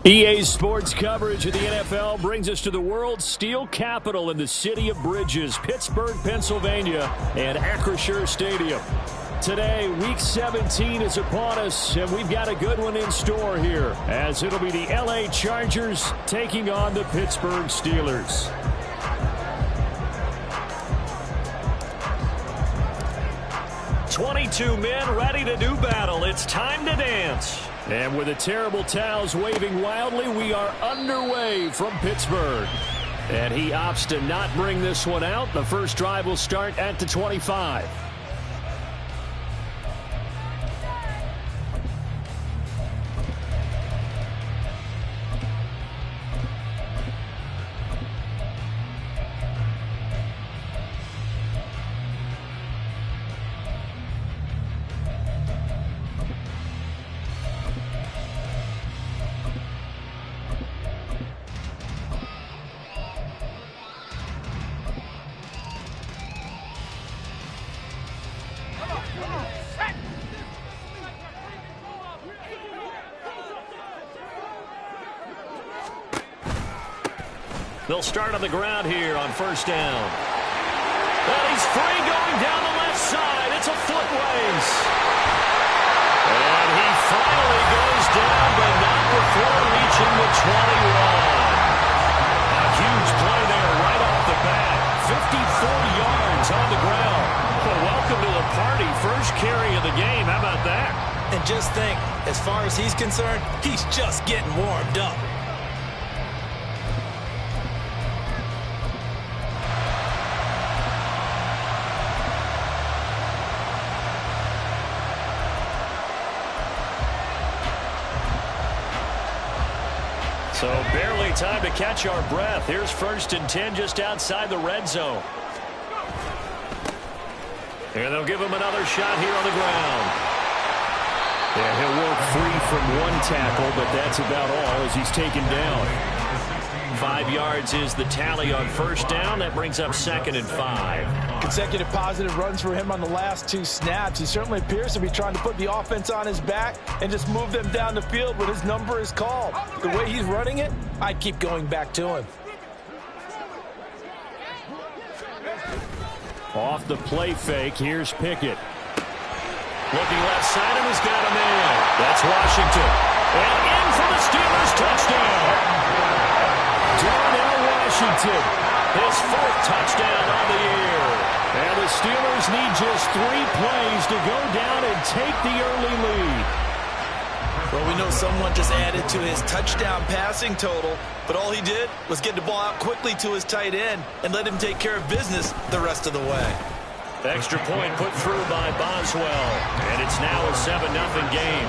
EA Sports coverage of the NFL brings us to the world's steel capital in the city of bridges, Pittsburgh, Pennsylvania, and Acrisure Stadium. Today, Week 17 is upon us, and we've got a good one in store here, as it'll be the LA Chargers taking on the Pittsburgh Steelers. "22 men ready to do battle. It's time to dance." And with the terrible towels waving wildly, we are underway from Pittsburgh. And he opts to not bring this one out. The first drive will start at the 25. They'll start on the ground here on first down. And he's free going down the left side. It's a foot race. And he finally goes down, but not before reaching the 21. A huge play there right off the bat. 54 yards on the ground. Well, welcome to the party. First carry of the game. How about that? And just think, as far as he's concerned, he's just getting warmed up. So barely time to catch our breath. Here's 1st and 10 just outside the red zone. And they'll give him another shot here on the ground. Yeah, he'll work free from one tackle, but that's about all as he's taken down. 5 yards is the tally on first down. That brings up 2nd and 5. Consecutive positive runs for him on the last 2 snaps. He certainly appears to be trying to put the offense on his back and just move them down the field when his number is called. The way he's running it, I'd keep going back to him. Off the play fake, here's Pickett. Looking left side, and he's got a man. That's Washington. And in for the Steelers touchdown. Darnell Washington, his 4th touchdown on the year. And the Steelers need just 3 plays to go down and take the early lead. Well, we know someone just added to his touchdown passing total, but all he did was get the ball out quickly to his tight end and let him take care of business the rest of the way. Extra point put through by Boswell, and it's now a 7-0 game.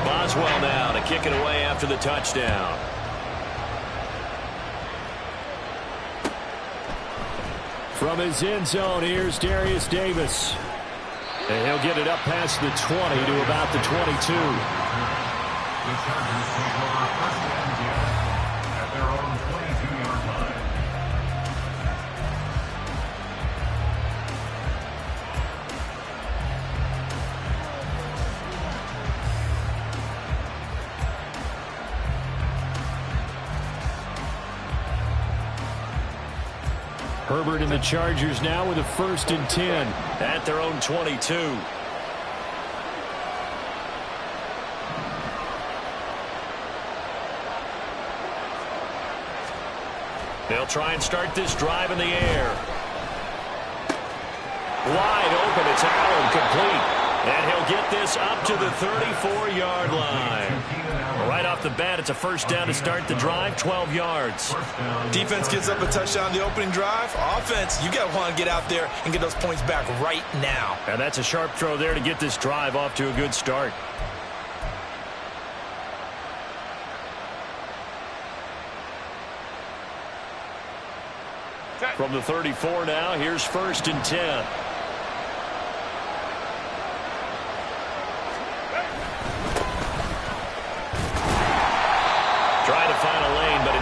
Boswell now to kick it away after the touchdown. From his end zone, here's Darius Davis. And he'll get it up past the 20 to about the 22. At their own 22-yard line. Herbert and the Chargers now with a 1st and 10 at their own 22. They'll try and start this drive in the air. Wide open, it's Allen, complete. And he'll get this up to the 34-yard line. Right off the bat, it's a 1st down to start the drive, 12 yards. Defense gives up a touchdown on the opening drive. Offense, you got to want to get out there and get those points back right now. And that's a sharp throw there to get this drive off to a good start. From the 34 now, here's 1st and 10.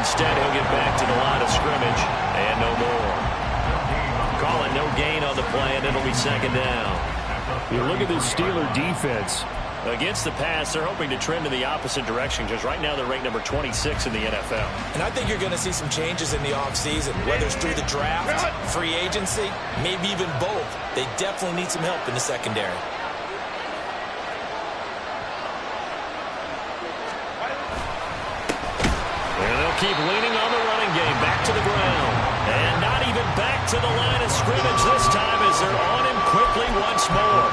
Instead, he'll get back to the line of scrimmage, and no more. no gain on the play, and it'll be second down. You look at this Steeler defense. Against the pass, they're hoping to trend in the opposite direction because right now they're ranked number 26 in the NFL. And I think you're going to see some changes in the offseason, whether it's through the draft, free agency, maybe even both. They definitely need some help in the secondary. And they'll keep leaning on the running game. Back to the ground. And not even back to the line of scrimmage this time as they're on him quickly once more.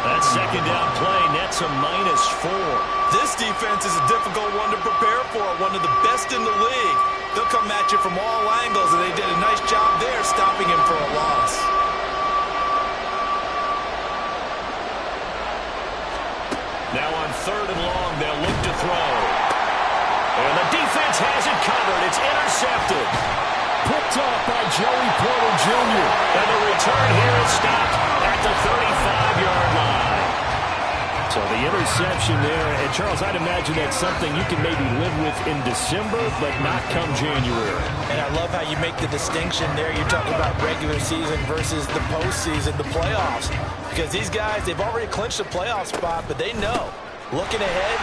That second down play nets a -4. This defense is a difficult one to prepare for, one of the best in the league. They'll come at you from all angles, and they did a nice job there stopping him for a loss. Now on 3rd and long, they'll look to throw. And the defense has it covered. It's intercepted. Picked up by Joey Porter Jr. And the return here is stopped at the 35-yard line. So the interception there. And, Charles, I'd imagine that's something you can maybe live with in December, but not come January. And I love how you make the distinction there. You're talking about regular season versus the postseason, the playoffs. Because these guys, they've already clinched a playoff spot, but they know, looking ahead,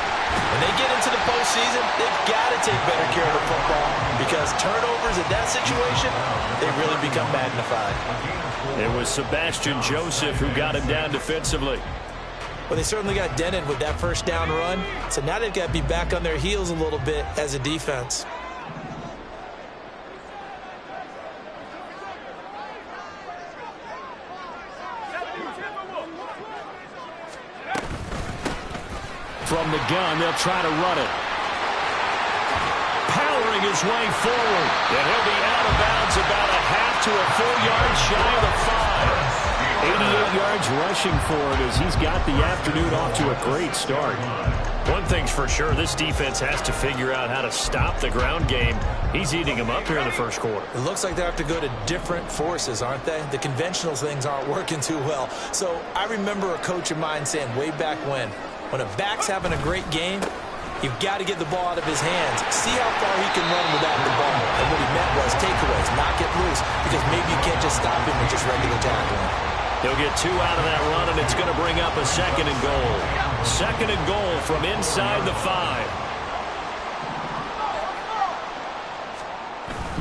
when they get into the postseason, they've got to take better care of the football because turnovers in that situation, they really become magnified. It was Sebastian Joseph who got him down defensively. Well, they certainly got dented with that first down run, so now they've got to be back on their heels a little bit as a defense. From the gun, they'll try to run it. Powering his way forward. And he'll be out of bounds about a half to a full yard shy of the 5. 88 yards rushing for it as he's got the afternoon off to a great start. One thing's for sure, this defense has to figure out how to stop the ground game. He's eating them up here in the first quarter. It looks like they have to go to different forces, aren't they? The conventional things aren't working too well. So I remember a coach of mine saying way back when a back's having a great game, you've got to get the ball out of his hands. See how far he can run without the ball. And what he meant was takeaways, knock it loose, because maybe you can't just stop him with just regular tackling. He'll get 2 out of that run, and it's going to bring up a 2nd and goal. 2nd and goal from inside the 5.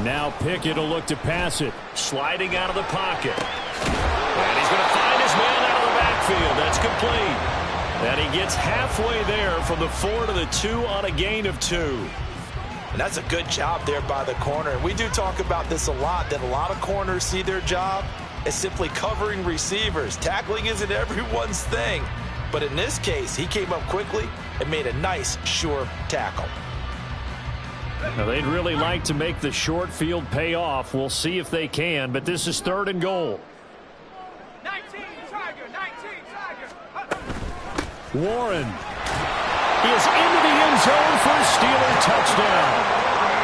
Now Pickett will look to pass it. Sliding out of the pocket. And he's going to find his man out of the backfield. That's complete. And he gets halfway there from the 4 to the 2 on a gain of 2. And that's a good job there by the corner. We do talk about this a lot, that a lot of corners see their job as simply covering receivers. Tackling isn't everyone's thing. But in this case, he came up quickly and made a nice, sure tackle. Now, they'd really like to make the short field pay off. We'll see if they can, but this is 3rd and goal. 19, Tiger, 19, Tiger. Warren is into the end zone for a Steeler touchdown.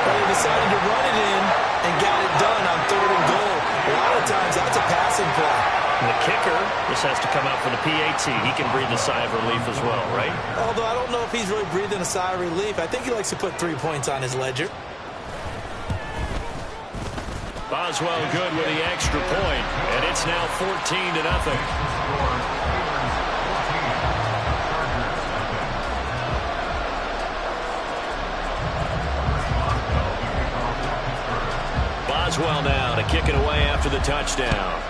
Well, they decided to run it in and got it done on 3rd and goal. A lot of times that's a passing play. And the kicker just has to come out for the PAT. He can breathe a sigh of relief as well, right? Although I don't know if he's really breathing a sigh of relief. I think he likes to put 3 points on his ledger. Boswell good with the extra point, and it's now 14-0. Boswell now to kick it away after the touchdown.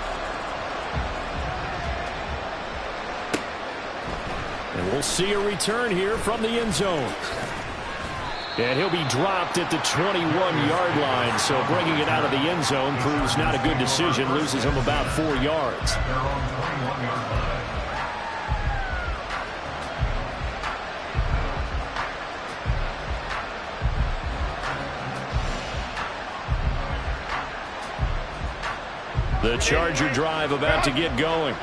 And we'll see a return here from the end zone. And he'll be dropped at the 21-yard line, so bringing it out of the end zone proves not a good decision, loses him about 4 yards. The Charger drive about to get going.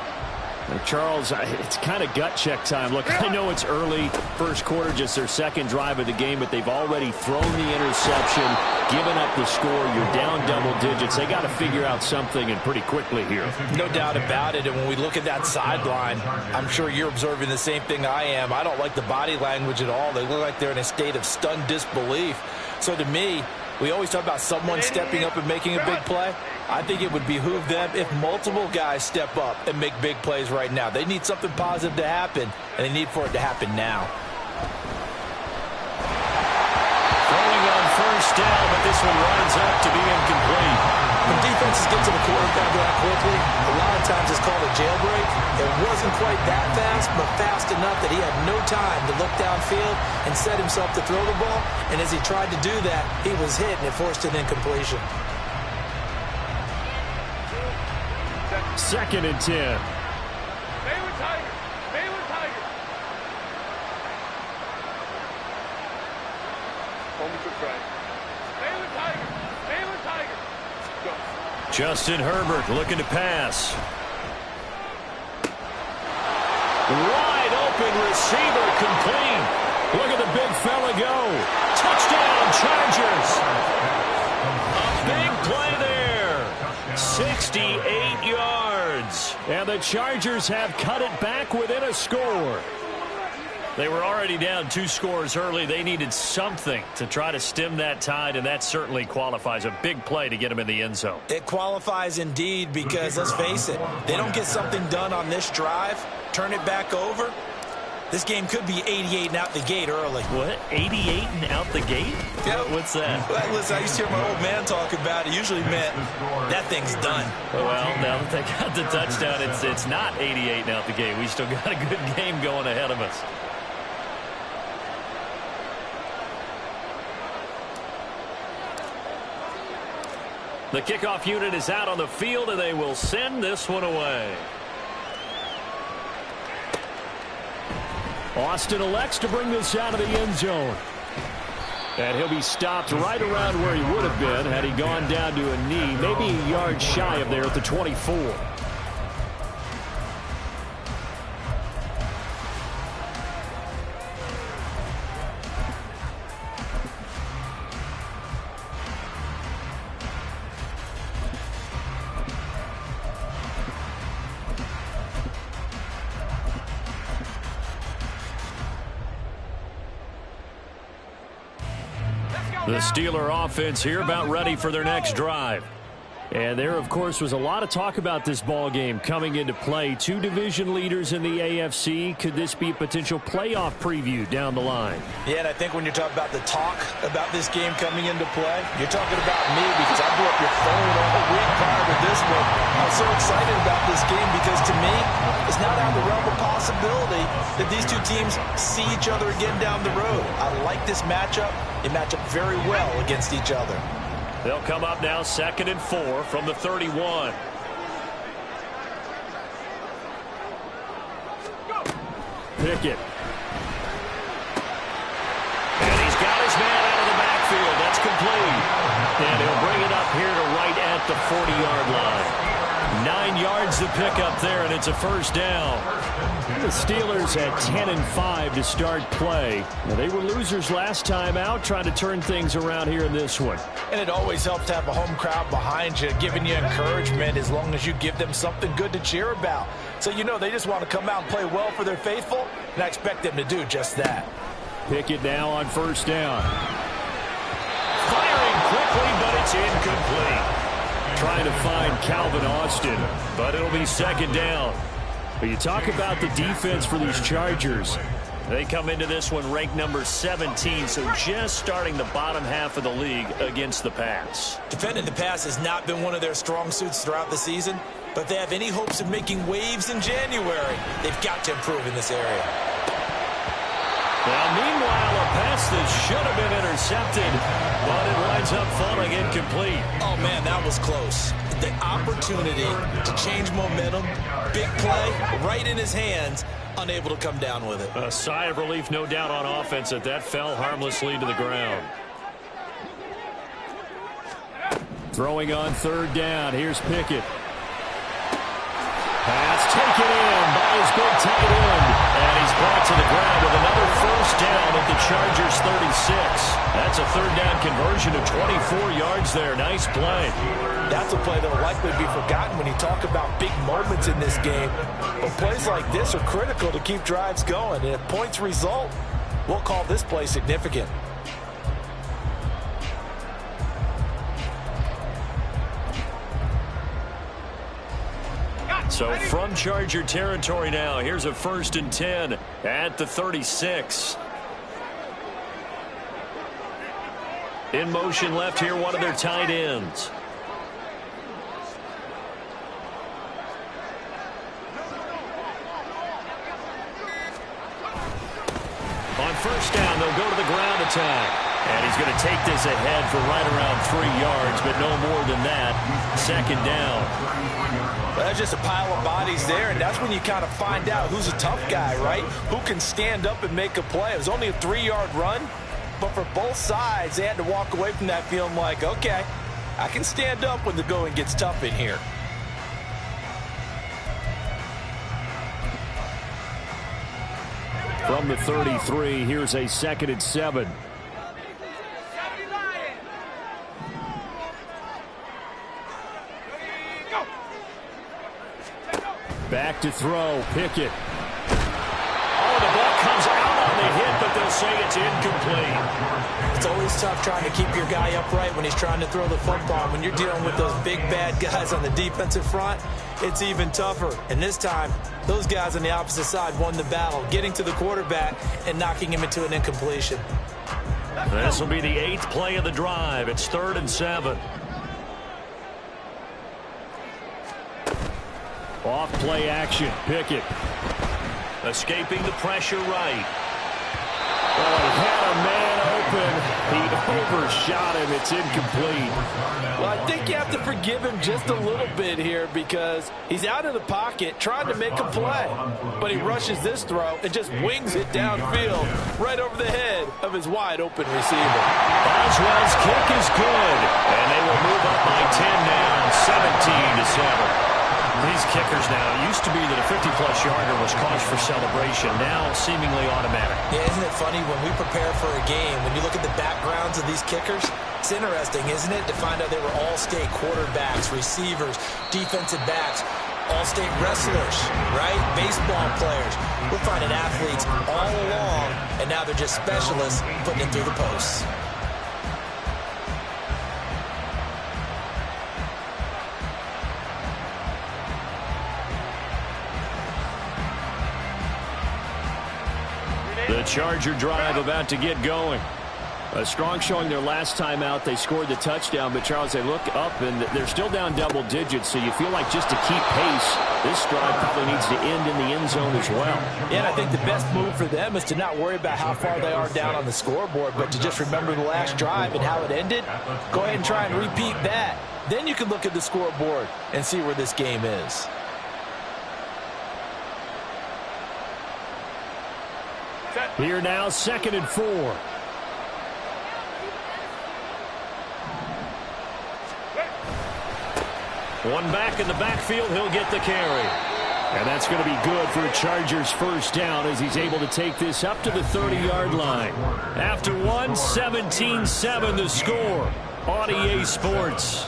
Now, Charles, it's kind of gut check time. Look, I know it's early, first quarter, just their 2nd drive of the game, but they've already thrown the interception, given up the score. You're down double digits. They got to figure out something, and pretty quickly here. No doubt about it. And when we look at that sideline, I'm sure you're observing the same thing I am. I don't like the body language at all. They look like they're in a state of stunned disbelief. So to me, we always talk about someone stepping up and making a big play. I think it would behoove them if multiple guys step up and make big plays right now. They need something positive to happen, and they need for it to happen now. Throwing on first down, but this one runs up to be incomplete. When defenses get to the quarterback that quickly, a lot of times it's called a jailbreak. It wasn't quite that fast, but fast enough that he had no time to look downfield and set himself to throw the ball. And as he tried to do that, he was hit, and it forced an incompletion. 2nd and 10. Baylor Tiger. Baylor Tiger. Home to try. Baylor Tiger. Baylor Tiger. Go. Justin Herbert looking to pass. Wide open receiver complete. Look at the big fella go. Touchdown, Chargers. A big play there. 68 yards. And the Chargers have cut it back within a score. They were already down 2 scores early. They needed something to try to stem that tide, and that certainly qualifies. A big play to get them in the end zone. It qualifies indeed because, let's face it, they don't get something done on this drive, turn it back over. This game could be 88 and out the gate early. What? 88 and out the gate? Yeah. What's that? Well, listen, I used to hear my old man talk about it. Usually meant that thing's done. Well, now that they got the touchdown, it's not 88 and out the gate. We still got a good game going ahead of us. The kickoff unit is out on the field, and they will send this one away. Austin elects to bring this out of the end zone. And he'll be stopped right around where he would have been had he gone down to a knee, maybe a yard shy of there at the 24. The Steeler offense here about ready for their next drive. And there, of course, was a lot of talk about this ball game coming into play. 2 division leaders in the AFC. Could this be a potential playoff preview down the line? Yeah, and I think when you're talking about the talk about this game coming into play, you're talking about me because I blew up your phone all week prior to this one. I'm so excited about this game because to me, it's not out of the realm of possibility that these 2 teams see each other again down the road. I like this matchup. They match up very well against each other. They'll come up now 2nd and 4 from the 31. Pickett. And he's got his man out of the backfield. That's complete. And he'll bring it up here to right at the 40-yard line. 9 yards to pick up there, and it's a first down. The Steelers at 10-5 to start play. Now, they were losers last time out, trying to turn things around here in this one. And it always helps to have a home crowd behind you, giving you encouragement as long as you give them something good to cheer about. So you know they just want to come out and play well for their faithful, and I expect them to do just that. Pickett now on first down. Firing quickly, but it's incomplete. Trying to find Calvin Austin, but it'll be 2nd down. But you talk about the defense for these Chargers. They come into this one ranked number 17, so just starting the bottom half of the league against the pass. Defending the pass has not been one of their strong suits throughout the season, but if they have any hopes of making waves in January, they've got to improve in this area. Now, meanwhile, a pass that should have been intercepted, but it winds up falling incomplete. Oh, man, that was close. The opportunity to change momentum, big play, right in his hands, unable to come down with it. A sigh of relief, no doubt, on offense that fell harmlessly to the ground. Throwing on 3rd down. Here's Pickett. Pass taken in by his big tight end. And he's brought to the ground with another first down at the Chargers 36. That's a 3rd down conversion of 24 yards there. Nice play. That's a play that will likely be forgotten when you talk about big moments in this game. But plays like this are critical to keep drives going. And if points result, we'll call this play significant. So from Charger territory now, here's a 1st and 10 at the 36. In motion left here, one of their tight ends. On 1st down, they'll go to the ground attack. And he's going to take this ahead for right around 3 yards, but no more than that. 2nd down. Well, that's just a pile of bodies there, and that's when you kind of find out who's a tough guy, right? Who can stand up and make a play. It was only a 3-yard run, but for both sides, they had to walk away from that feeling like, okay, I can stand up when the going gets tough in here. From the 33, here's a 2nd and 7. Back to throw, Pickett. Oh, the ball comes out on the hit, but they'll say it's incomplete. It's always tough trying to keep your guy upright when he's trying to throw the football. When you're dealing with those big, bad guys on the defensive front, it's even tougher. And this time, those guys on the opposite side won the battle, getting to the quarterback and knocking him into an incompletion. This will be the 8th play of the drive. It's 3rd and 7. Off play action, Pickett. Escaping the pressure right. Oh, he had a man open. He overshot him. It's incomplete. Well, I think you have to forgive him just a little bit here because he's out of the pocket trying to make a play. But he rushes this throw and just wings it downfield right over the head of his wide open receiver. Boswell's kick is good. And they will move up by 10 now, 17-7. These kickers now, it used to be that a 50-plus yarder was cause for celebration. Now, seemingly automatic. Yeah, isn't it funny when we prepare for a game, when you look at the backgrounds of these kickers, it's interesting, isn't it, to find out they were all-state quarterbacks, receivers, defensive backs, all-state wrestlers, right? Baseball players. We're finding athletes all along, and now they're just specialists putting it through the posts. The Charger drive about to get going. A strong showing their last time out. They scored the touchdown, but Charles, they look up and they're still down double digits, so you feel like just to keep pace, this drive probably needs to end in the end zone as well. Yeah, and I think the best move for them is to not worry about how far they are down on the scoreboard, but to just remember the last drive and how it ended. Go ahead and try and repeat that. Then you can look at the scoreboard and see where this game is. Here now, 2nd and 4. One back in the backfield, he'll get the carry. And that's going to be good for a Chargers 1st down as he's able to take this up to the 30-yard line. After one, 17-7 the score on EA Sports.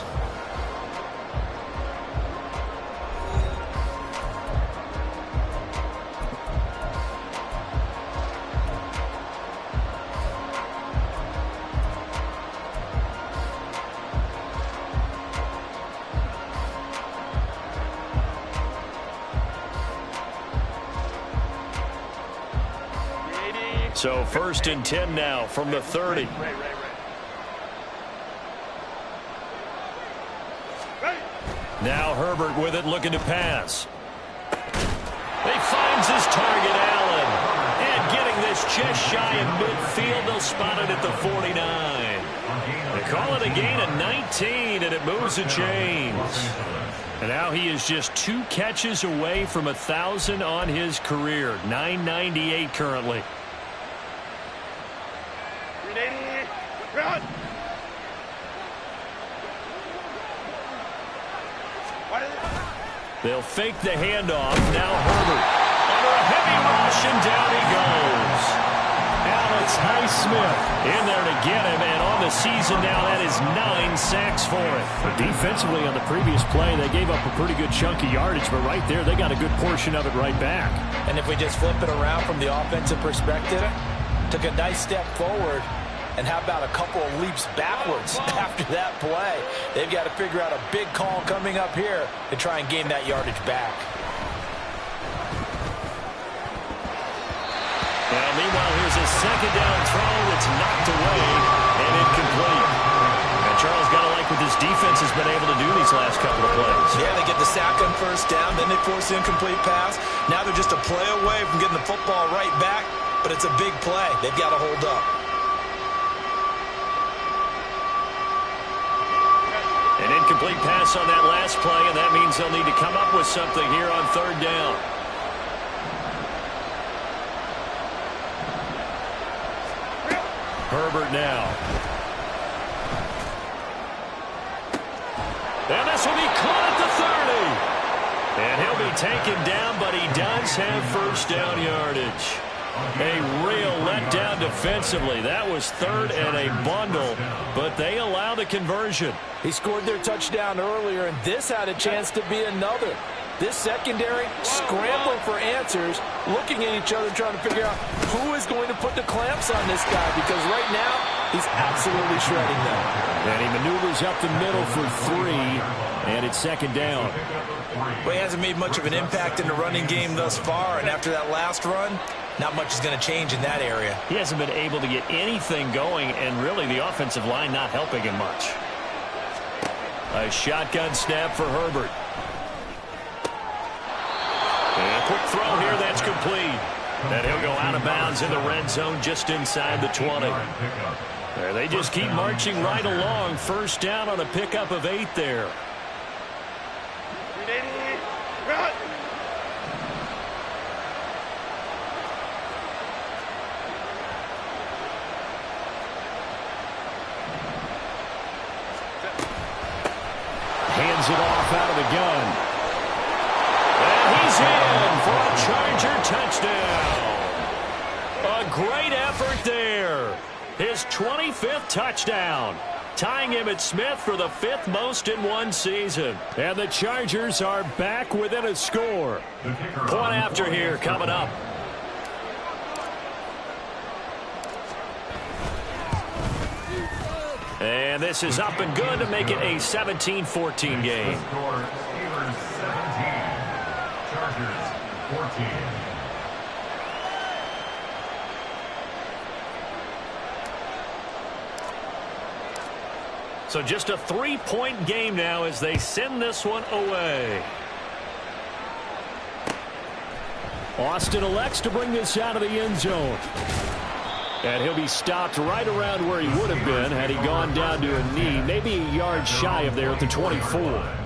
So 1st and 10 now from the 30. Now Herbert with it, looking to pass. He finds his target, Allen. And getting this just shy of midfield, they'll spot it at the 49. They call it a gain of 19, and it moves the chains. And now he is just 2 catches away from 1,000 on his career. 998 currently. Run! They'll fake the handoff. Now Herbert under a heavy rush, and down he goes. Alex Highsmith in there to get him, and on the season now, that is 9 sacks for it. But defensively on the previous play, they gave up a pretty good chunk of yardage, but right there, they got a good portion of it right back. And if we just flip it around from the offensive perspective, took a nice step forward. And how about a couple of leaps backwards after that play? They've got to figure out a big call coming up here to try and gain that yardage back. Well, meanwhile, here's a second down throw that's knocked away and incomplete. And Charles got to like what this defense has been able to do these last couple of plays. Yeah, they get the sack on first down, then they force the incomplete pass. Now they're just a play away from getting the football right back, but it's a big play. They've got to hold up. An incomplete pass on that last play, and that means they'll need to come up with something here on third down. Herbert now. And this will be caught at the 30. And he'll be taken down, but he does have first down yardage. A real letdown defensively. That was third and a bundle, but they allow the conversion. He scored their touchdown earlier, and this had a chance to be another. This secondary scrambling for answers, looking at each other, trying to figure out who is going to put the clamps on this guy, because right now he's absolutely shredding them. And he maneuvers up the middle for 3, and it's second down. Well, he hasn't made much of an impact in the running game thus far, and after that last run, not much is going to change in that area. He hasn't been able to get anything going, and really the offensive line not helping him much. A shotgun snap for Herbert. And a quick throw here, that's complete. And he'll go out of bounds in the red zone just inside the 20. There, they just keep marching right along. First down on a pickup of 8 there. Hands it off out of the gun. And he's in for a Charger touchdown. A great effort there. His 25th touchdown, tying him at Smith for the 5th most in one season. And the Chargers are back within a score. Point after here coming up. And this is up and good to make it a 17-14 game. Score, Steelers 17, Chargers 14. So just a 3-point game now as they send this one away. Austin elects to bring this out of the end zone. And he'll be stopped right around where he would have been had he gone down to a knee, maybe a yard shy of there at the 24.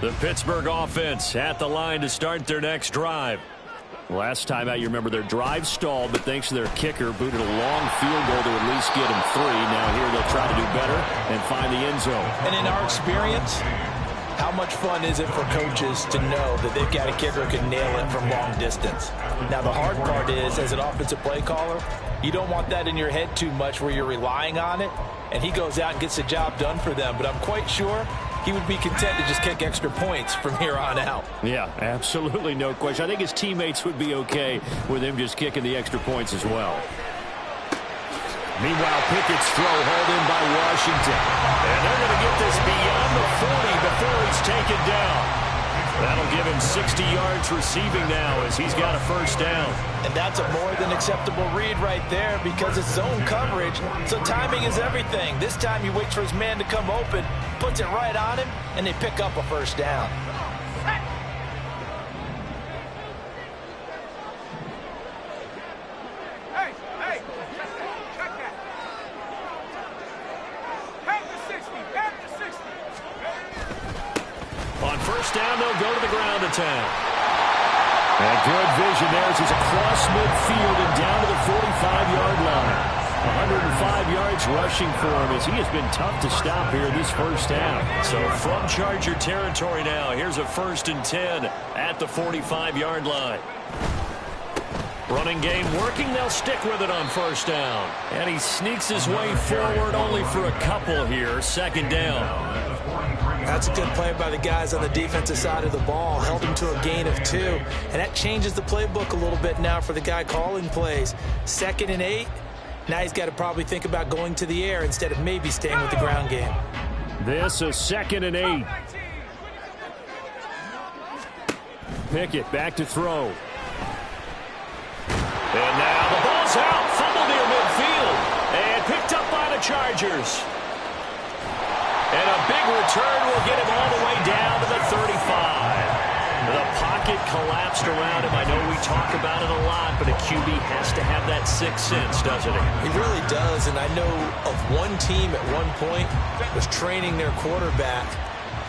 The Pittsburgh offense at the line to start their next drive. Last time out, you remember their drive stalled, but thanks to their kicker, booted a long field goal to at least get him 3. Now here they'll try to do better and find the end zone. And in our experience, how much fun is it for coaches to know that they've got a kicker who can nail it from long distance? Now, the hard part is, as an offensive play caller, you don't want that in your head too much where you're relying on it, and he goes out and gets the job done for them. But I'm quite sure he would be content to just kick extra points from here on out. Yeah, absolutely no question. I think his teammates would be okay with him just kicking the extra points as well. Meanwhile, Pickett's throw hauled in by Washington. And they're going to get this beyond the 40 before he's taken down. That'll give him 60 yards receiving now as he's got a first down. And that's a more than acceptable read right there because it's zone coverage, so timing is everything. This time he waits for his man to come open, puts it right on him, and they pick up a first down. On first down, they'll go to the ground attack. And good vision there as he's across midfield and down to the 45-yard line. 105 yards rushing for him as he has been tough to stop here this first half. So from Charger territory now, here's a 1st and 10 at the 45-yard line. Running game working, they'll stick with it on first down. And he sneaks his way forward only for a couple here, second down. That's a good play by the guys on the defensive side of the ball. Held him to a gain of 2. And that changes the playbook a little bit now for the guy calling plays. 2nd and 8. Now he's got to probably think about going to the air instead of maybe staying with the ground game. This is 2nd and 8. Pickett back to throw. And now the ball's out. Fumble near midfield. And picked up by the Chargers. And a big return will get him all the way down to the 35. The pocket collapsed around him. I know we talk about it a lot, but a QB has to have that sixth sense, doesn't he? He really does, and I know of one team at one point was training their quarterback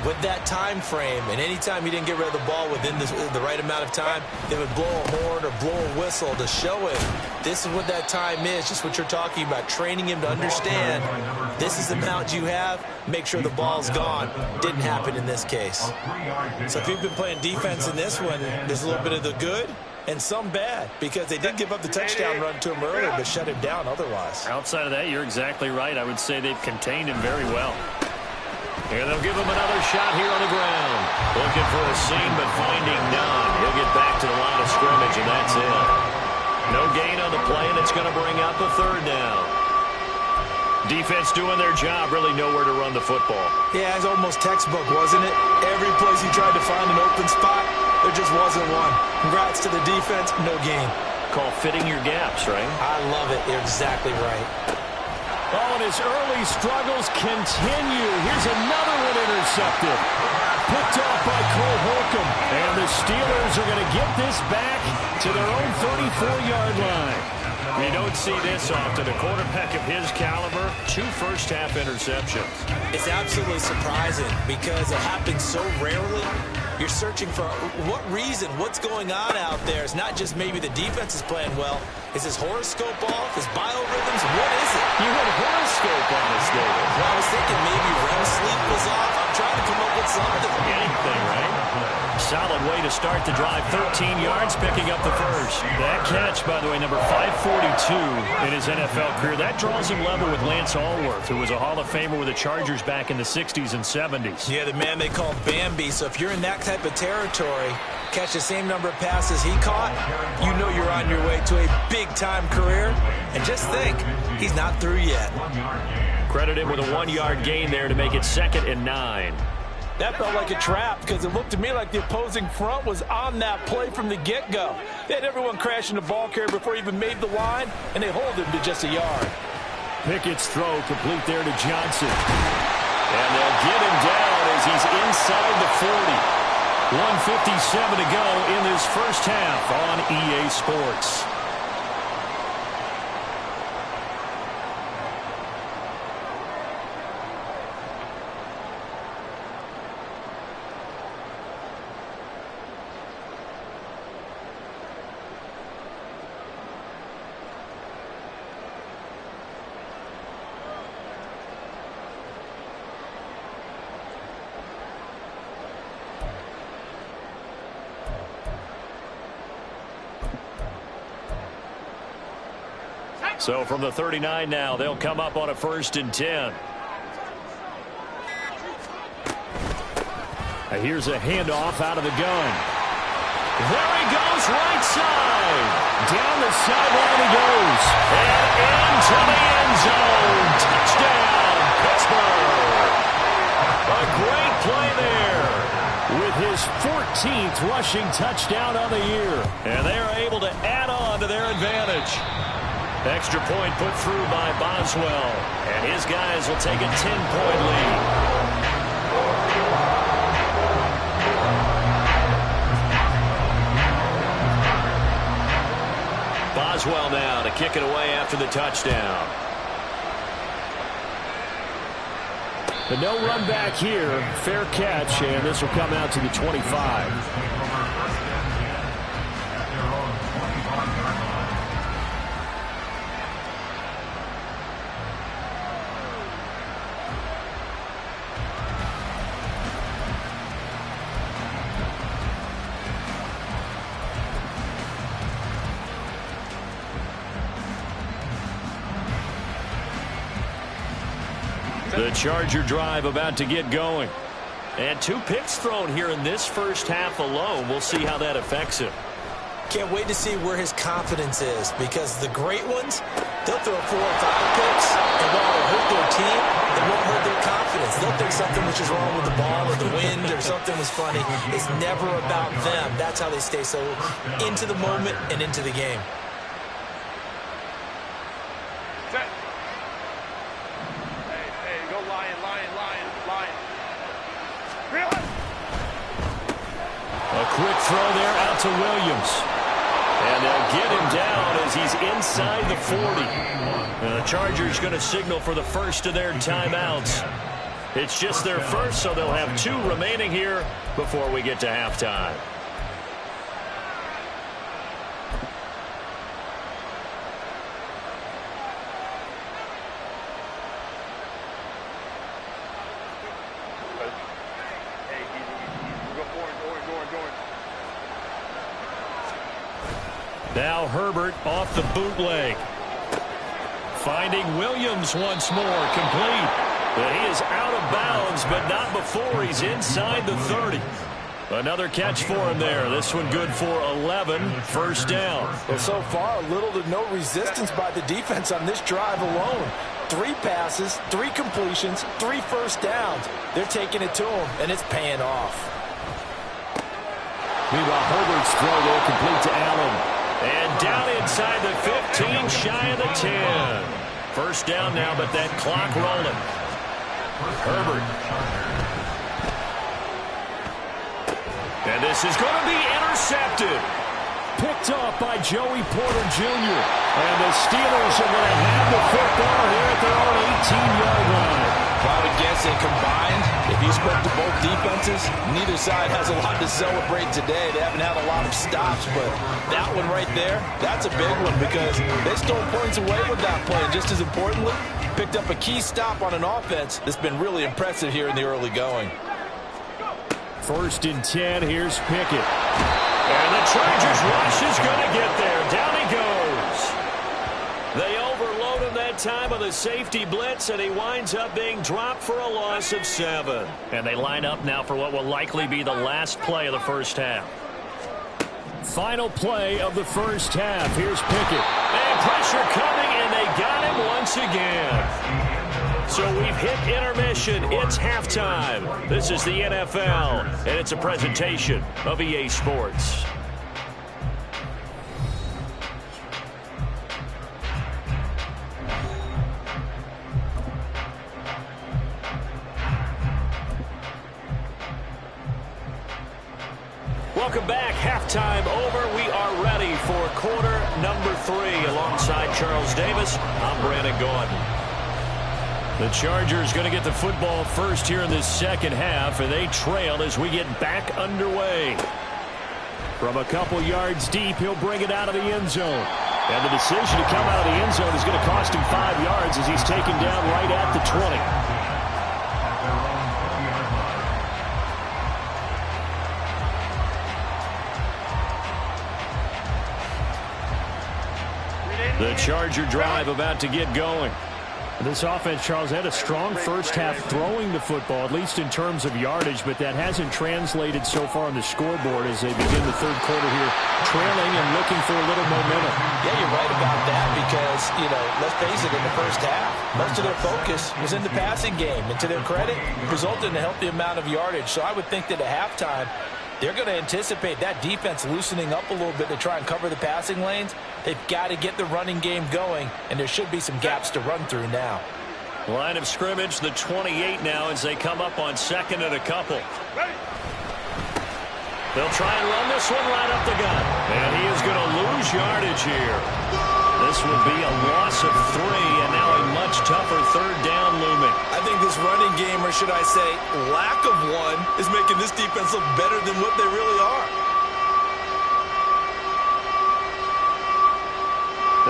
with that time frame, and anytime he didn't get rid of the ball within the right amount of time, they would blow a horn or blow a whistle to show him this is what that time is, just what you're talking about, training him to understand this is the amount you have, make sure the ball's gone. Didn't happen in this case. So if you've been playing defense in this one, there's a little bit of the good and some bad, because they did give up the touchdown run to him earlier, but shut him down otherwise. Outside of that, you're exactly right. I would say they've contained him very well. And they'll give him another shot here on the ground. Looking for a seam, but finding none. He'll get back to the line of scrimmage, and that's it. No gain on the play, and it's going to bring up a 3rd down. Defense doing their job, really nowhere to run the football. Yeah, it's almost textbook, wasn't it? Every place he tried to find an open spot, there just wasn't one. Congrats to the defense, no gain. Call fitting your gaps, right? I love it. You're exactly right. Oh, and his early struggles continue. Here's another one intercepted. Picked off by Cole Holcomb. And the Steelers are going to get this back to their own 34-yard line. You don't see this often. A quarterback of his caliber, 2 first-half interceptions. It's absolutely surprising because it happens so rarely. You're searching for what reason, what's going on out there. It's not just maybe the defense is playing well. Is his horoscope off? His biorhythms? What is it? You had a horoscope on this, David. Well, I was thinking maybe REM sleep was off. I'm trying to come up with something. Anything, right? Solid way to start the drive. 13 yards, picking up the first. That catch, by the way, number 542 in his NFL career. That draws him level with Lance Allworth, who was a Hall of Famer with the Chargers back in the 60s and 70s. Yeah, the man they called Bambi. So if you're in that type of territory, catch the same number of passes he caught, you know you're on your way to a big-time career. And just think, he's not through yet. Credit him with a 1-yard gain there to make it 2nd and 9. That felt like a trap because it looked to me like the opposing front was on that play from the get-go. They had everyone crashing the ball carrier before he even made the line, and they hold him to just a yard. Pickett's throw complete there to Johnson. And they'll get him down as he's inside the 40. 1:57 to go in this first half on EA Sports. So from the 39 now, they'll come up on a 1st and 10. Here's a handoff out of the gun. There he goes, right side. Down the sideline he goes. And into the end zone. Touchdown, Pittsburgh. A great play there. With his 14th rushing touchdown of the year. And they are able to add on to their advantage. Extra point put through by Boswell. And his guys will take a 10-point lead. Boswell now to kick it away after the touchdown. The no run back here. Fair catch, and this will come out to the 25. The Charger drive about to get going. And 2 picks thrown here in this first half alone. We'll see how that affects him. Can't wait to see where his confidence is, because the great ones, they'll throw 4 or 5 picks, and while it'll hurt their team, it won't hurt their confidence. They'll think something was just wrong with the ball or the wind or something was funny. It's never about them. That's how they stay so into the moment and into the game. Set. Hey, go lion. Realize. A quick throw there out to Williams. And they'll get him down as he's inside the 40. And the Chargers going to signal for the first of their timeouts. It's just their first, so they'll have 2 remaining here before we get to halftime. Now Herbert off the bootleg. Finding Williams once more, complete. But he is out of bounds, but not before he's inside the 30. Another catch for him there. This one good for 11, first down. Well, so far, little to no resistance by the defense on this drive alone. 3 passes, 3 completions, 3 first downs. They're taking it to him, and it's paying off. Meanwhile, Herbert's throw there complete to Allen. And down inside the 15, shy of the 10. First down now, but that clock rolling. Herbert. And this is going to be intercepted. Picked off by Joey Porter Jr. And the Steelers are going to have the football here at their own 18-yard line. I would guess they combined, if you spoke to both defenses, neither side has a lot to celebrate today. They haven't had a lot of stops, but that one right there, that's a big one because they stole points away with that play. And just as importantly, picked up a key stop on an offense that's been really impressive here in the early going. First and 10, here's Pickett. And the Chargers rush is going to get there. Down he goes. They overload him that time with a safety blitz, and he winds up being dropped for a loss of 7. And they line up now for what will likely be the last play of the first half. Final play of the first half. Here's Pickett. And pressure coming, and they got him once again. So we've hit intermission. It's halftime. This is the NFL, and it's a presentation of EA Sports. Welcome back. Halftime over. We are ready for quarter number 3. Alongside Charles Davis, I'm Brandon Gordon. The Chargers going to get the football first here in this second half, and they trail as we get back underway. From a couple yards deep, he'll bring it out of the end zone. And the decision to come out of the end zone is going to cost him 5 yards as he's taken down right at the 20. The Charger drive about to get going. This offense, Charles, had a strong first half throwing the football, at least in terms of yardage, but that hasn't translated so far on the scoreboard as they begin the third quarter here, trailing and looking for a little momentum. Yeah, you're right about that because, let's face it, in the first half, most of their focus was in the passing game. And to their credit, resulted in a healthy amount of yardage. So I would think that at halftime, they're going to anticipate that defense loosening up a little bit to try and cover the passing lanes. They've got to get the running game going, and there should be some gaps to run through now. Line of scrimmage, the 28 now as they come up on second and a couple. They'll try and run this one right up the gut. And he is going to lose yardage here. This will be a loss of 3, and now a much tougher third down looming. I think this running game, or should I say lack of one, is making this defense look better than what they really are.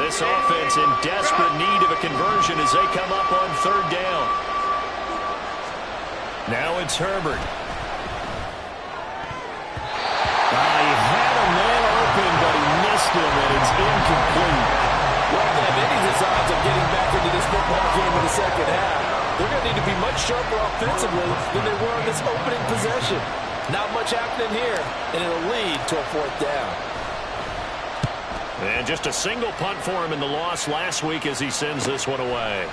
This offense in desperate need of a conversion as they come up on third down. Now it's Herbert. He had a man open, but he missed him, and it's incomplete. Well, if they have any designs of getting back into this football game in the second half, they're going to need to be much much sharper offensively than they were in this opening possession. Not much happening here, and it'll lead to a 4th down. And just a single punt for him in the loss last week as he sends this one away.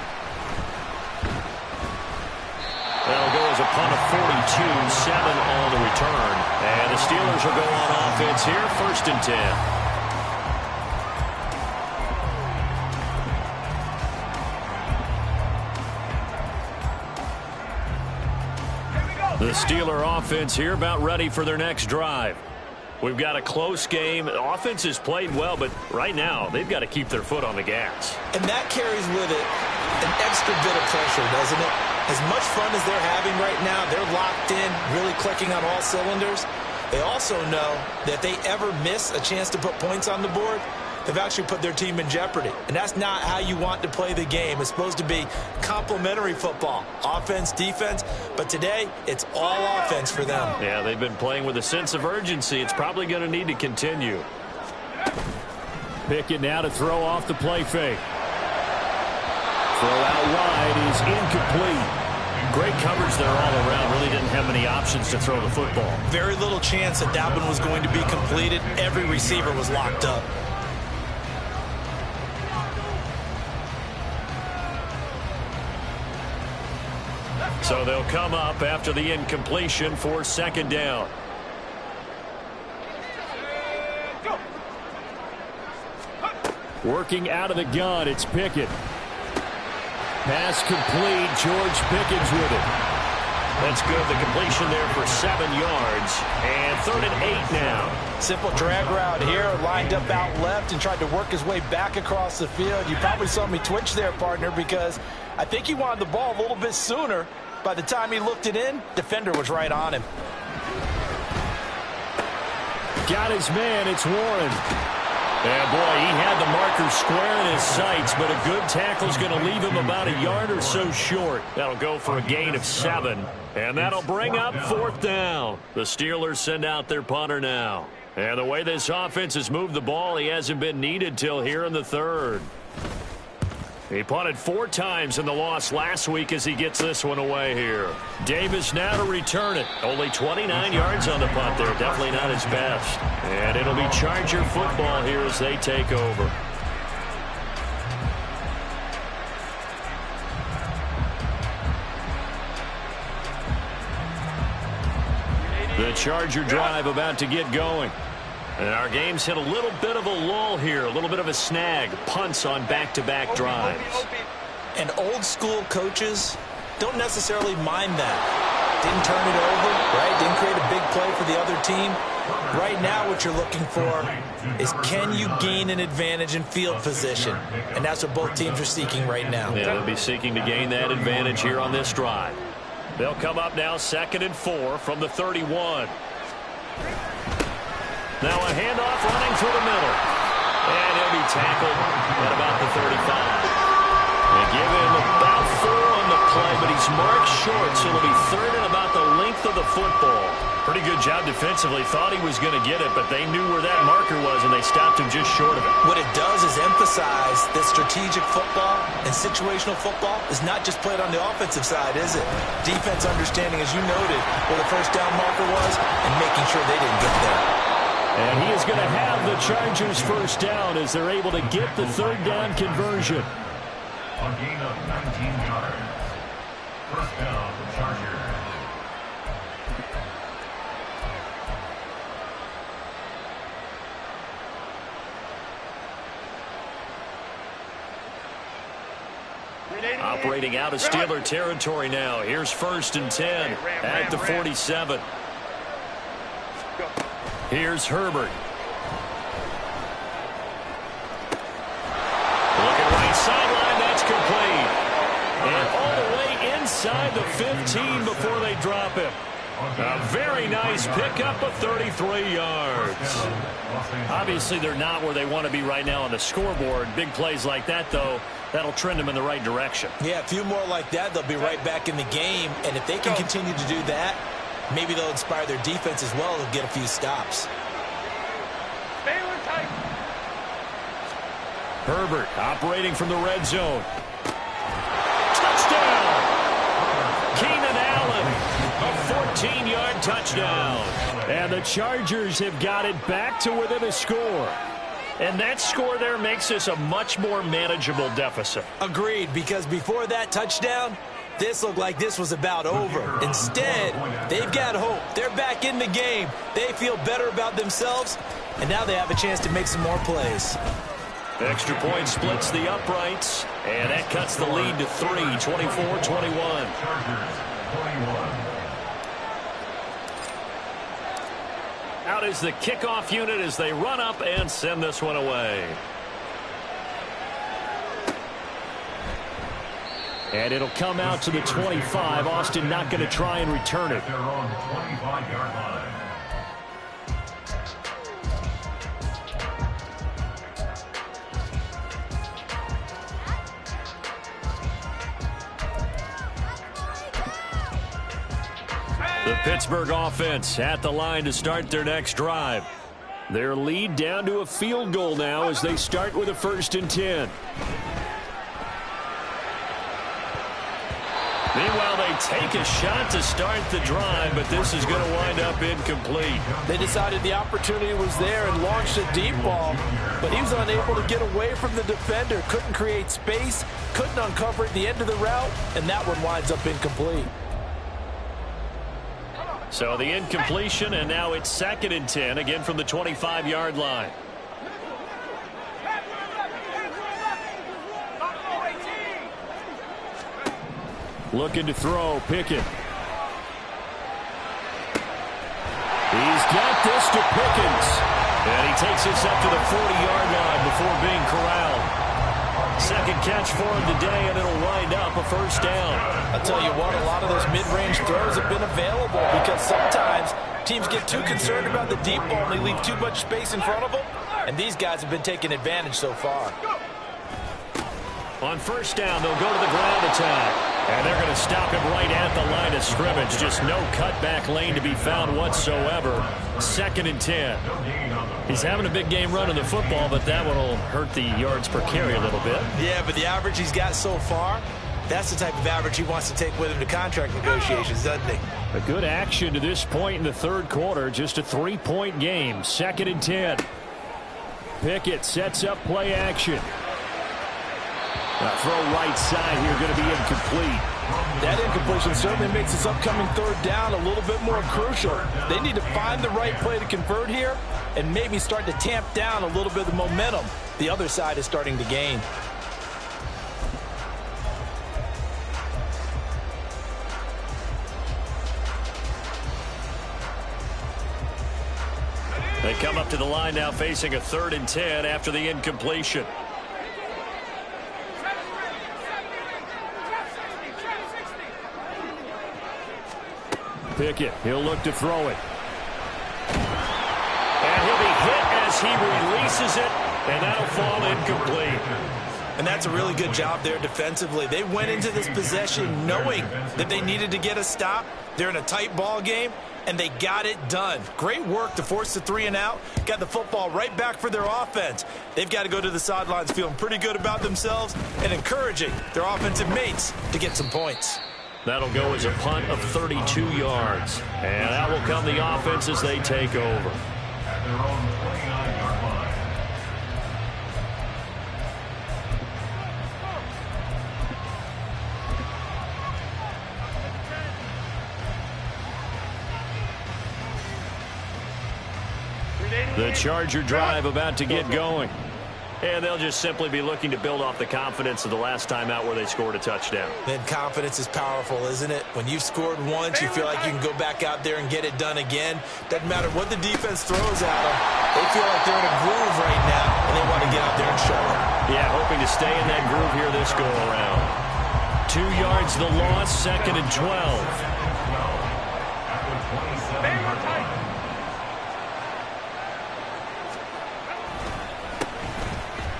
That'll go as a punt of 42, 7 on the return. And the Steelers will go on offense here, 1st and 10. The Steeler offense here about ready for their next drive. We've got a close game. The offense has played well, but right now they've got to keep their foot on the gas. And that carries with it an extra bit of pressure, doesn't it? As much fun as they're having right now, they're locked in, really clicking on all cylinders. They also know that if they ever miss a chance to put points on the board, they've actually put their team in jeopardy. And that's not how you want to play the game. It's supposed to be complementary football, offense, defense. But today, it's all offense for them. Yeah, they've been playing with a sense of urgency. It's probably going to need to continue. Pickett now to throw off the play fake. Throw out wide is incomplete. Great coverage there all around. Really didn't have many options to throw the football. Very little chance that one was going to be completed. Every receiver was locked up. So they'll come up after the incompletion for 2nd down. Working out of the gun, it's Pickett. Pass complete. George Pickens with it. That's good. The completion there for 7 yards. And 3rd and 8 now. Simple drag route here, lined up out left and tried to work his way back across the field. You probably saw me twitch there, partner, because I think he wanted the ball a little bit sooner. By the time he looked it in, defender was right on him. Got his man. It's Warren. Yeah, boy, he had the marker square in his sights, but a good tackle is going to leave him about a yard or so short. That'll go for a gain of 7, and that'll bring up 4th down. The Steelers send out their punter now. And the way this offense has moved the ball, he hasn't been needed till here in the 3rd. He punted 4 times in the loss last week as he gets this one away here. Davis now to return it. Only 29 yards on the punt there. Definitely not his best. And it'll be Charger football here as they take over. The Charger drive about to get going. And our game's hit a little bit of a lull here, a little bit of a snag. Punts on back-to-back drives. And old-school coaches don't necessarily mind that. Didn't turn it over, right? Didn't create a big play for the other team. Right now what you're looking for is can you gain an advantage in field position? And that's what both teams are seeking right now. Yeah, they'll be seeking to gain that advantage here on this drive. They'll come up now 2nd and 4 from the 31. Now a handoff running through the middle. And he'll be tackled at about the 35. They give him about 4 on the play, but he's marked short, so it'll be 3rd and about the length of the football. Pretty good job defensively. Thought he was going to get it, but they knew where that marker was, and they stopped him just short of it. What it does is emphasize that strategic football and situational football is not just played on the offensive side, is it? Defense understanding, as you noted, where the 1st down marker was and making sure they didn't get there. And he is going to have the Chargers 1st down as they're able to get the 3rd down conversion. A gain of 19 yards. 1st down, Chargers. Operating out of Steeler territory now. Here's 1st and 10 at the 47. Here's Herbert. Looking right sideline, that's complete. And all the way inside the 15 before they drop him. A very nice pickup of 33 yards. Obviously, they're not where they want to be right now on the scoreboard. Big plays like that, though, that'll trend them in the right direction. Yeah, a few more like that, they'll be right back in the game. And if they can continue to do that, maybe they'll inspire their defense as well. They'll get a few stops. Herbert operating from the red zone. Touchdown! 14-yard touchdown. And the Chargers have got it back to within a score. And that score there makes this a much more manageable deficit. Agreed, because before that touchdown, this looked like this was about over. Instead, they've got hope. They're back in the game. They feel better about themselves, and now they have a chance to make some more plays. Extra point splits the uprights, and that cuts the lead to 3, 24-21. Out is the kickoff unit as they run up and send this one away. And it'll come out to the 25. Austin not going to try and return it. They're on the 25-yard line. The Pittsburgh offense at the line to start their next drive. Their lead down to a field goal now as they start with a 1st and 10. Meanwhile, they take a shot to start the drive, but this is going to wind up incomplete. They decided the opportunity was there and launched a deep ball, but he was unable to get away from the defender, couldn't create space, couldn't uncover at the end of the route, and that one winds up incomplete. So the incompletion, and now it's 2nd and 10, again from the 25-yard line. Looking to throw, Pickett. He's got this to Pickens. And he takes this up to the 40-yard line before being corralled. 2nd catch for him today, and it'll wind up a 1st down. I'll tell you what, a lot of those mid-range throws have been available because sometimes teams get too concerned about the deep ball and they leave too much space in front of them, and these guys have been taking advantage so far. On 1st down, they'll go to the ground attack. And they're going to stop him right at the line of scrimmage. Just no cutback lane to be found whatsoever. 2nd and 10. He's having a big game running the football, but that one will hurt the yards per carry a little bit. Yeah, but the average he's got so far, that's the type of average he wants to take with him to contract negotiations, doesn't he? A good action to this point in the 3rd quarter. Just a 3-point game. 2nd and 10. Pickett sets up play action. Throw right side here, going to be incomplete. That incompletion certainly makes this upcoming 3rd down a little bit more crucial. They need to find the right play to convert here and maybe start to tamp down a little bit of the momentum the other side is starting to gain. They come up to the line now facing a 3rd and 10 after the incompletion. Pickett, he'll look to throw it. And he'll be hit as he releases it, and that'll fall incomplete. And that's a really good job there defensively. They went into this possession knowing that they needed to get a stop. They're in a tight ball game, and they got it done. Great work to force the 3 and out. Got the football right back for their offense. They've got to go to the sidelines feeling pretty good about themselves and encouraging their offensive mates to get some points. That'll go as a punt of 32 yards. And that will come the offense as they take over. At their own 29-yard line. The Charger drive about to get going. And they'll just simply be looking to build off the confidence of the last time out where they scored a touchdown. Then confidence is powerful, isn't it? When you've scored once, you feel like you can go back out there and get it done again. Doesn't matter what the defense throws at them. They feel like they're in a groove right now, and they want to get out there and show it. Yeah, hoping to stay in that groove here this go-around. 2 yards the loss, 2nd and 12.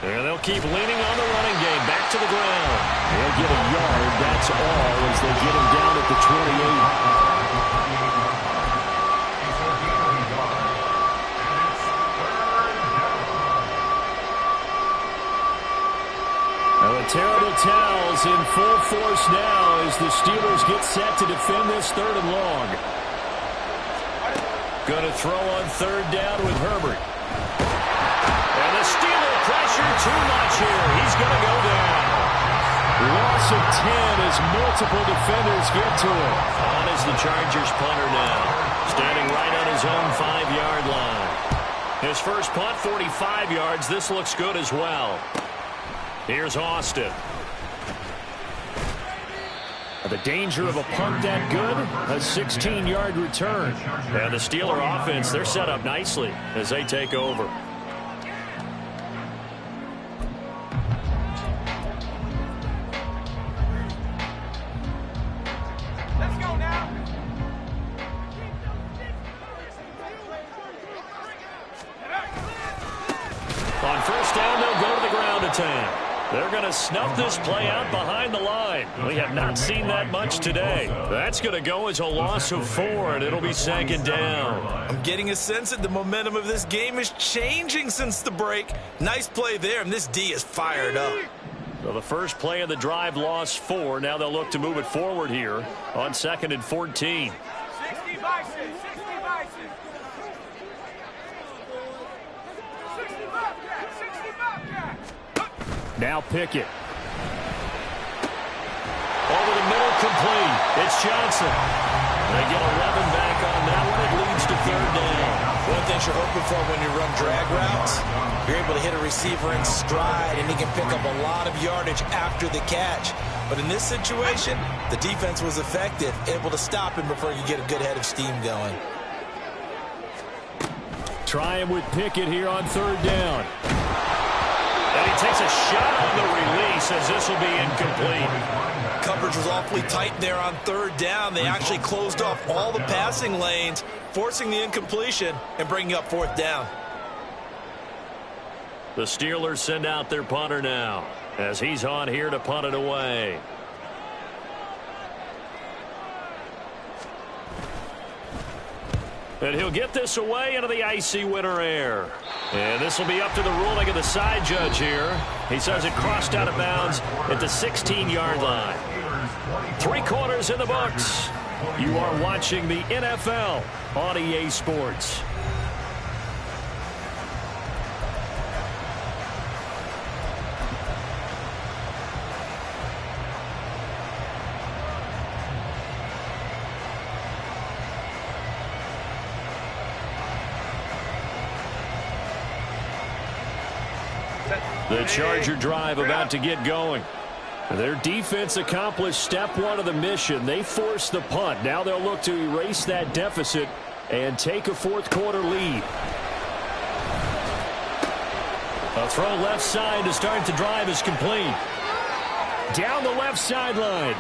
And they'll keep leaning on the running game. Back to the ground. They'll get a yard, that's all, as they get him down at the 28. Now the terrible towels in full force now as the Steelers get set to defend this 3rd and long. Going to throw on third down with Herbert. And the Steeler pressure too much here. He's going to go down. Loss of 10 as multiple defenders get to him. On is the Chargers punter now. Standing right on his own 5-yard line. His first punt, 45 yards. This looks good as well. Here's Austin. The danger of a punt that good, a 16-yard return. And the Steeler offense, they're set up nicely as they take over. Let's go now. On first down, they'll go to the ground attack. They're going to snuff this play out behind the line. We have not seen that much today. That's going to go as a loss of 4, and it'll be second down. I'm getting a sense that the momentum of this game is changing since the break. Nice play there, and this D is fired up. So the first play of the drive lost 4. Now they'll look to move it forward here on 2nd and 14. 60 by 6. 60 by 6. 60 Bobcat. 60 Bobcat. Now Pickett. Over the middle, complete. It's Johnson. They get 11 back on that one. It leads to third down. One thing you're hoping for when you run drag routes, you're able to hit a receiver in stride, and he can pick up a lot of yardage after the catch. But in this situation, the defense was effective, able to stop him before you get a good head of steam going. Try him with Pickett here on third down. And he takes a shot on the release as this will be incomplete. Coverage was awfully tight there on third down. They actually closed off all the passing lanes, forcing the incompletion and bringing up fourth down. The Steelers send out their punter now as he's on here to punt it away. And he'll get this away into the icy winter air. And this will be up to the ruling of the side judge here. He says it crossed out of bounds at the 16-yard line. 3 quarters in the books. You are watching the NFL on EA Sports. The Charger drive about to get going. Their defense accomplished step 1 of the mission. They forced the punt. Now they'll look to erase that deficit and take a fourth-quarter lead. A throw left side to start the drive is complete. Down the left sideline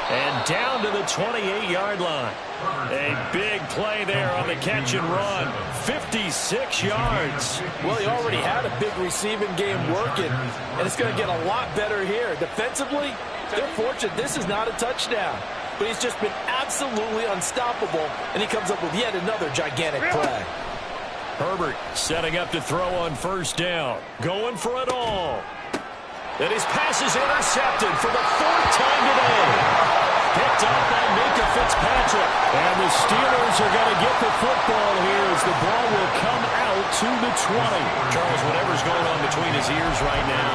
and down to the 28-yard line. A big play there on the catch and run. 56 yards. Well, he already had a big receiving game working, and it's going to get a lot better here. Defensively, they're fortunate this is not a touchdown, but he's just been absolutely unstoppable, and he comes up with yet another gigantic play. Herbert setting up to throw on first down. Going for it all. And his pass is intercepted for the 4th time today. Picked up by Minka Fitzpatrick. And the Steelers are going to get the football here as the ball will come out to the 20. Charles, whatever's going on between his ears right now,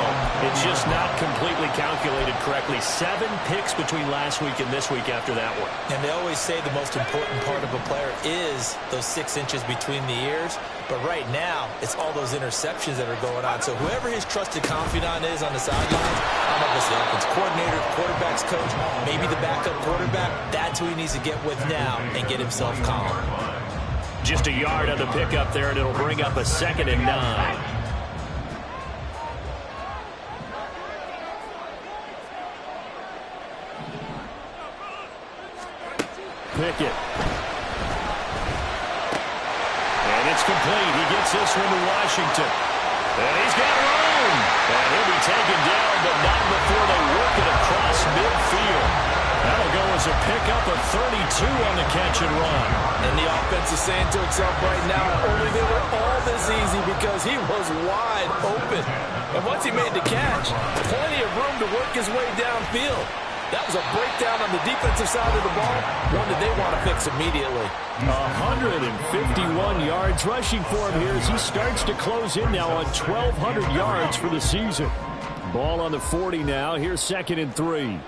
it's just not completely calculated correctly. 7 picks between last week and this week after that one. And they always say the most important part of a player is those 6 inches between the ears. But right now, it's all those interceptions that are going on. So whoever his trusted confidant is on the sidelines, I don't know if it's the offense coordinator, quarterback's coach, maybe the backup quarterback, that's who he needs to get with now and get himself calm. Just a yard on the pickup there, and it'll bring up a 2nd and 9. Pickett. And it's complete. He gets this one to Washington. And he's got room. And he'll be taken down, but not before they work it across midfield. That'll go as a pickup of 32 on the catch and run. And the offense is saying to itself right now, only they were all this easy because he was wide open. And once he made the catch, plenty of room to work his way downfield. That was a breakdown on the defensive side of the ball, one that they want to fix immediately. 151 yards rushing for him here as he starts to close in now on 1,200 yards for the season. Ball on the 40 now. Here's 2nd and 3.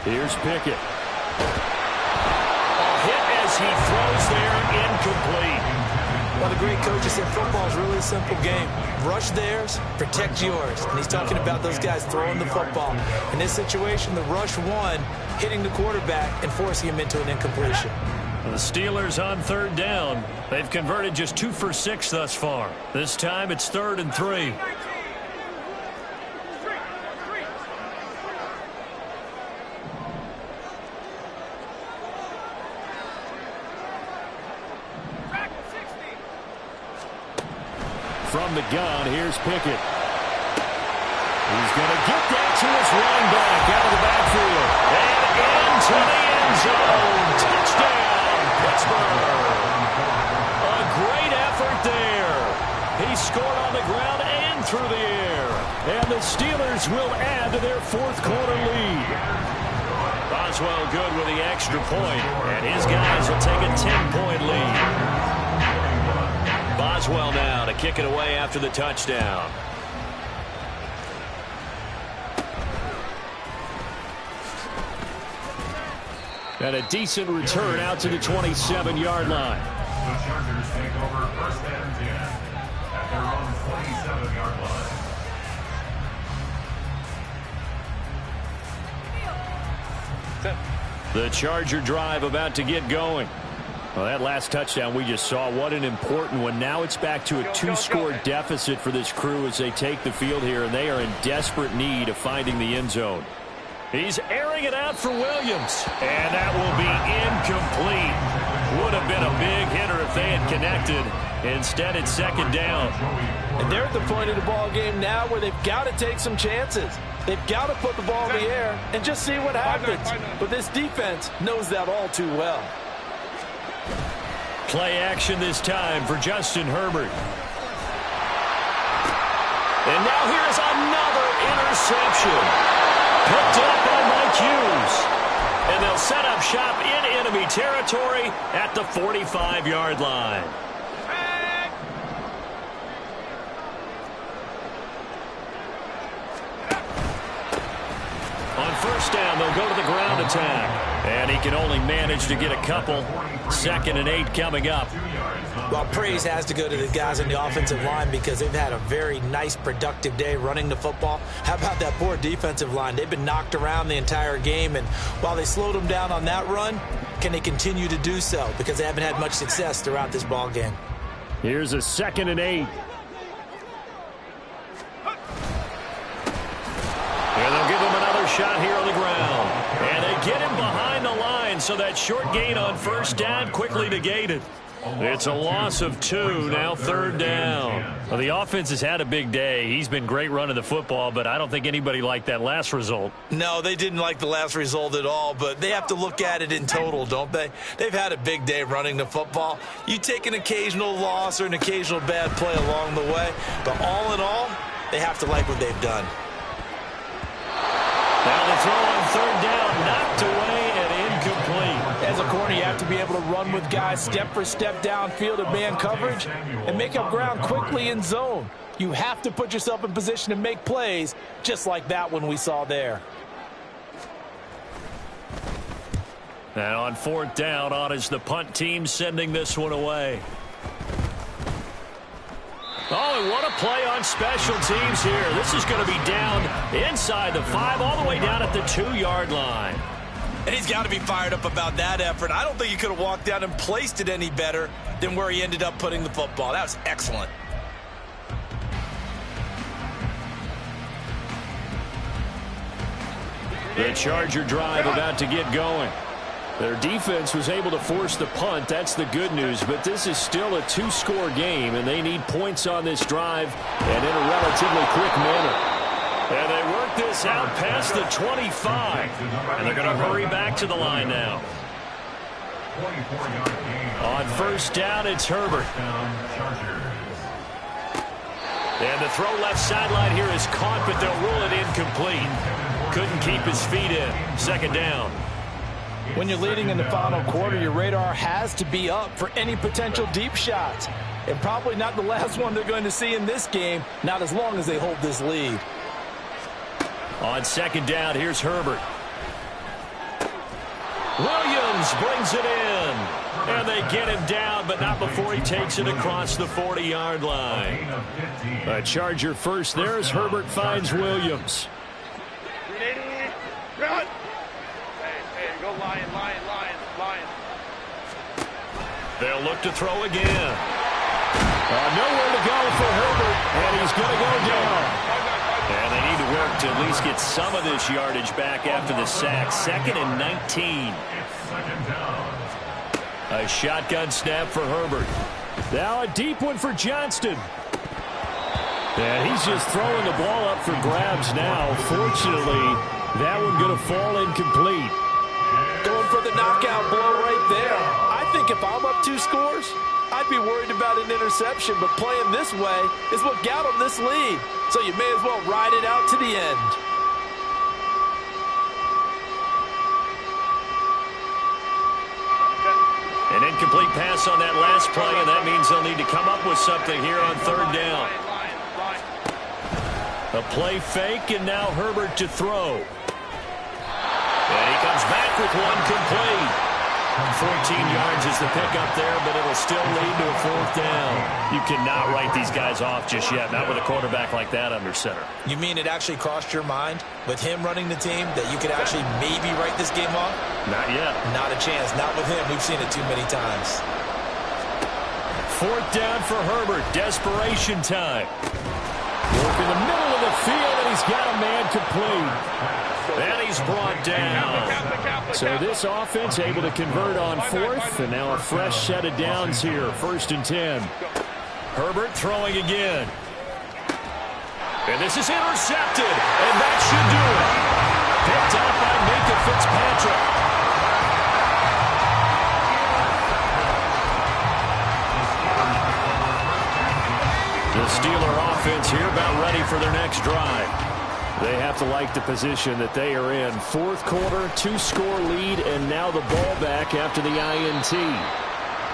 Here's Pickett. A hit as he throws there, incomplete. Well, the great coach said football is really a simple game. Rush theirs, protect yours. And he's talking about those guys throwing the football. In this situation, the rush won, hitting the quarterback and forcing him into an incompletion. The Steelers on 3rd down. They've converted just 2 for 6 thus far. This time it's 3rd and 3. From the gun, here's Pickett. He's going to get that to his running back out of the backfield. And into the end zone. Touchdown, Pittsburgh. A great effort there. He scored on the ground and through the air. And the Steelers will add to their 4th quarter lead. Boswell good with the extra point, and his guys will take a 10-point lead. Boswell now to kick it away after the touchdown. And a decent return out to the 27-yard line. The Chargers take over 1st and 10 at their own 27-yard line. The Charger drive about to get going. Well, that last touchdown we just saw, what an important one. Now it's back to a 2-score deficit for this crew as they take the field here, and they are in desperate need of finding the end zone. He's airing it out for Williams, and that will be incomplete. Would have been a big hitter if they had connected. Instead, it's 2nd down. And they're at the point of the ball game now where they've got to take some chances. They've got to put the ball in the air and just see what happens. But this defense knows that all too well. Play action this time for Justin Herbert. And now here's another interception. Picked up by Mike Hughes. And they'll set up shop in enemy territory at the 45-yard line. On 1st down, they'll go to the ground attack. And he can only manage to get a couple. 2nd and 8 coming up. Well, praise has to go to the guys on the offensive line because they've had a very nice, productive day running the football. How about that poor defensive line? They've been knocked around the entire game, and while they slowed them down on that run, can they continue to do so? Because they haven't had much success throughout this ball game. Here's a 2nd and 8. And they'll give him another shot here on the ground. And they get him behind the line, so that short gain on 1st down quickly negated. It's a loss of 2, now 3rd down. Well, the offense has had a big day. He's been great running the football, but I don't think anybody liked that last result. No, they didn't like the last result at all, but they have to look at it in total, don't they? They've had a big day running the football. You take an occasional loss or an occasional bad play along the way, but all in all, they have to like what they've done. Now the throw on 3rd down, knocked away and incomplete. As a corner, you have to be able to run with guys step for step downfield in man coverage and make up ground quickly in zone. You have to put yourself in position to make plays, just like that one we saw there. And on 4th down, on is the punt team sending this one away. Oh, and what a play on special teams here. This is going to be down inside the 5, all the way down at the 2-yard line. And he's got to be fired up about that effort. I don't think he could have walked down and placed it any better than where he ended up putting the football. That was excellent. The Charger drive about to get going. Their defense was able to force the punt. That's the good news. But this is still a 2-score game, and they need points on this drive and in a relatively quick manner. And they work this out past the 25. And they're going to hurry back to the line now. On first down, it's Herbert. And the throw left sideline here is caught, but they'll rule it incomplete. Couldn't keep his feet in. Second down. When you're leading in the final quarter, your radar has to be up for any potential deep shots. And probably not the last one they're going to see in this game, not as long as they hold this lead. On second down, here's Herbert. Williams brings it in. And they get him down, but not before he takes it across the 40-yard line. A Charger first there as Herbert finds Williams. Run! Hey, go Lion. They'll look to throw again. Nowhere to go for Herbert, and he's going to go down. And they need to work to at least get some of this yardage back after the sack. 2nd and 19. A shotgun snap for Herbert. Now a deep one for Johnston. And he's just throwing the ball up for grabs now. Fortunately, that one going to fall incomplete. Going for the knockout blow right there. I think if I'm up 2 scores, I'd be worried about an interception, but playing this way is what got them this lead. So you may as well ride it out to the end. An incomplete pass on that last play, and that means they'll need to come up with something here on third down. A play fake, and now Herbert to throw. And he comes back with one complete. 14 yards is the pickup there, but it'll still lead to a 4th down. You cannot write these guys off just yet, not with a quarterback like that under center. You mean it actually crossed your mind with him running the team that you could actually maybe write this game off? Not yet. Not a chance. Not with him. We've seen it too many times. 4th down for Herbert. Desperation time. Work in the middle of the field, and he's got a man complete. And he's brought down. So this offense able to convert on 4th, and now a fresh set of downs here. 1st and 10. Herbert throwing again. And this is intercepted, and that should do it. Picked up by Minka Fitzpatrick. The Steeler offense here about ready for their next drive. They have to like the position that they are in. 4th quarter, 2-score lead, and now the ball back after the INT.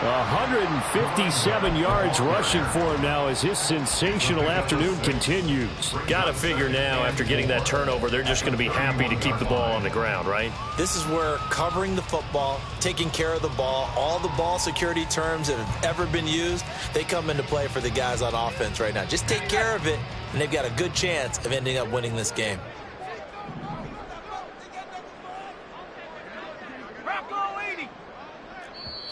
157 yards rushing for him now as his sensational afternoon continues. Got to figure now, after getting that turnover, they're just going to be happy to keep the ball on the ground, right? This is where covering the football, taking care of the ball, all the ball security terms that have ever been used, they come into play for the guys on offense right now. Just take care of it, and they've got a good chance of ending up winning this game.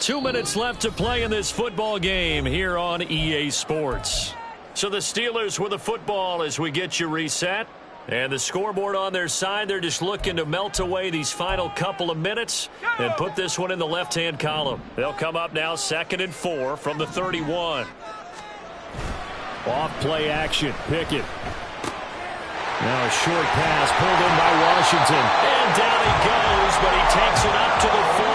2 minutes left to play in this football game here on EA Sports. So the Steelers with the football as we get you reset. And the scoreboard on their side, they're just looking to melt away these final couple of minutes and put this one in the left-hand column. They'll come up now 2nd and 4 from the 31. Off play action. Pickett. Now a short pass pulled in by Washington. And down he goes, but he takes it up to the 40.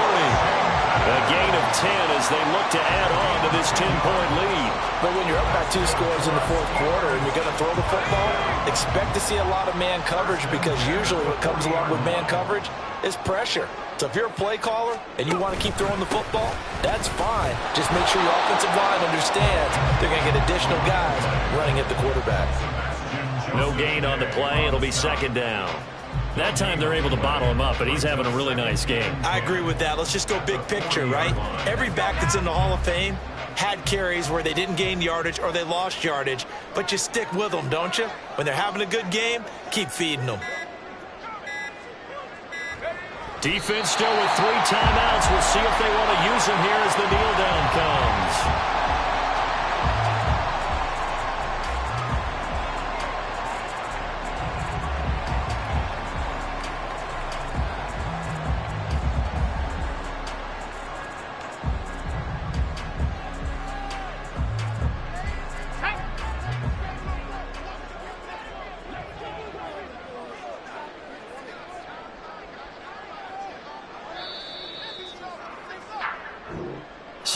A gain of 10 as they look to add on to this 10-point lead. But when you're up by 2 scores in the 4th quarter and you're going to throw the football, expect to see a lot of man coverage, because usually what comes along with man coverage is pressure. So if you're a play caller and you want to keep throwing the football, that's fine. Just make sure your offensive line understands they're going to get additional guys running at the quarterback. No gain on the play. It'll be 2nd down. That time they're able to bottle him up, but he's having a really nice game. I agree with that. Let's just go big picture, right? Every back that's in the Hall of Fame had carries where they didn't gain yardage or they lost yardage, but you stick with them, don't you? When they're having a good game, keep feeding them. Defense still with 3 timeouts. We'll see if they want to use them here as the kneel down comes.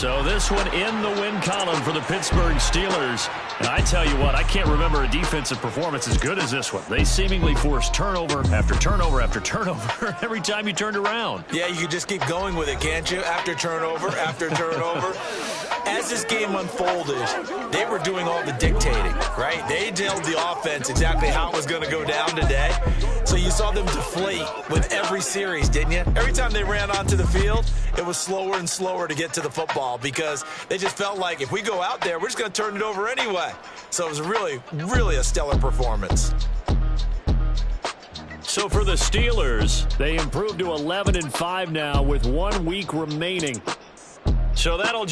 So this one in the win column for the Pittsburgh Steelers. And I tell you what, I can't remember a defensive performance as good as this one. They seemingly forced turnover after turnover after turnover every time you turned around. Yeah, you could just keep going with it, can't you? After turnover. As this game unfolded, they were doing all the dictating, right? They told the offense exactly how it was going to go down today. So you saw them deflate with every series, didn't you? Every time they ran onto the field, it was slower and slower to get to the football because they just felt like if we go out there, we're just going to turn it over anyway. So it was really, really a stellar performance. So for the Steelers, they improved to 11-5 now with 1 week remaining. So that'll